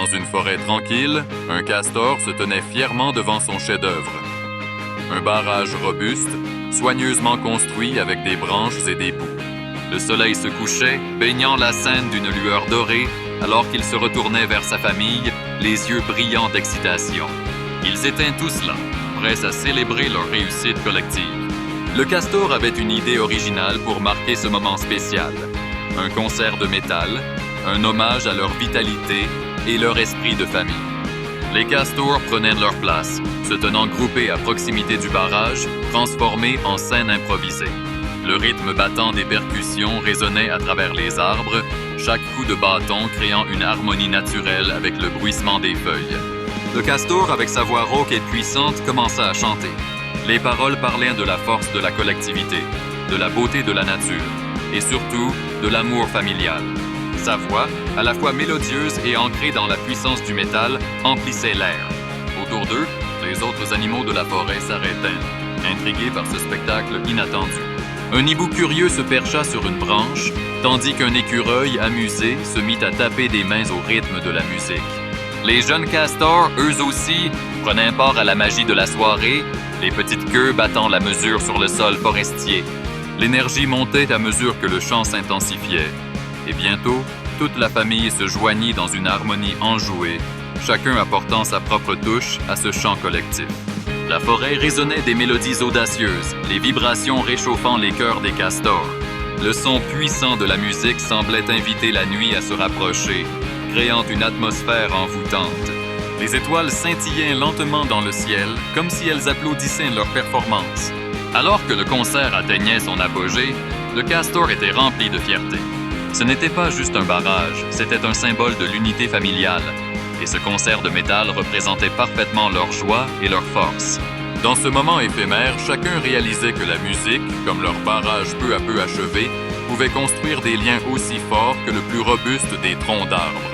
Dans une forêt tranquille, un castor se tenait fièrement devant son chef-d'œuvre. Un barrage robuste, soigneusement construit avec des branches et des bouts. Le soleil se couchait, baignant la scène d'une lueur dorée, alors qu'il se retournait vers sa famille, les yeux brillants d'excitation. Ils étaient tous là, prêts à célébrer leur réussite collective. Le castor avait une idée originale pour marquer ce moment spécial. Un concert de métal, un hommage à leur vitalité et leur esprit de famille. Les castors prenaient leur place, se tenant groupés à proximité du barrage, transformés en scène improvisée. Le rythme battant des percussions résonnait à travers les arbres, chaque coup de bâton créant une harmonie naturelle avec le bruissement des feuilles. Le castor, avec sa voix rauque et puissante, commença à chanter. Les paroles parlaient de la force de la collectivité, de la beauté de la nature et surtout de l'amour familial. Sa voix, à la fois mélodieuse et ancrée dans la puissance du métal, emplissait l'air. Autour d'eux, les autres animaux de la forêt s'arrêtaient, intrigués par ce spectacle inattendu. Un hibou curieux se percha sur une branche, tandis qu'un écureuil amusé se mit à taper des mains au rythme de la musique. Les jeunes castors, eux aussi, prenaient part à la magie de la soirée, les petites queues battant la mesure sur le sol forestier. L'énergie montait à mesure que le chant s'intensifiait. Et bientôt, toute la famille se joignit dans une harmonie enjouée, chacun apportant sa propre touche à ce chant collectif. La forêt résonnait des mélodies audacieuses, les vibrations réchauffant les cœurs des castors. Le son puissant de la musique semblait inviter la nuit à se rapprocher, créant une atmosphère envoûtante. Les étoiles scintillaient lentement dans le ciel, comme si elles applaudissaient leur performance. Alors que le concert atteignait son apogée, le castor était rempli de fierté. Ce n'était pas juste un barrage, c'était un symbole de l'unité familiale. Et ce concert de métal représentait parfaitement leur joie et leur force. Dans ce moment éphémère, chacun réalisait que la musique, comme leur barrage peu à peu achevé, pouvait construire des liens aussi forts que le plus robuste des troncs d'arbres.